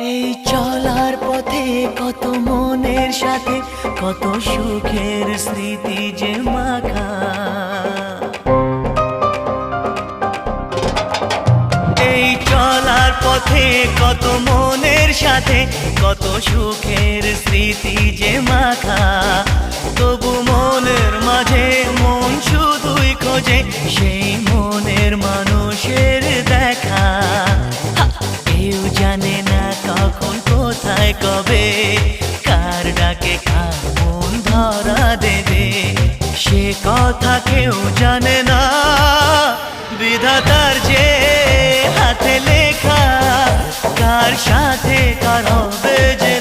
এই চলার পথে কত মনের সাথে কত সুখের স্মৃতি যে মাখা। এই চলার পথে কত মনের সাথে কত সুখের স্মৃতি যে মাখা। তবু মনের মাঝে মন শুধুই খোঁজে সেই মনের মানুষের দেখা। কেউ জানে না কখন কোথায় কবে কার ডাকে কার মন ধরা দেবে, সে কথা কেউ জানে না। বিধাতার যে হাতে লেখা কার সাথে কার হবে যে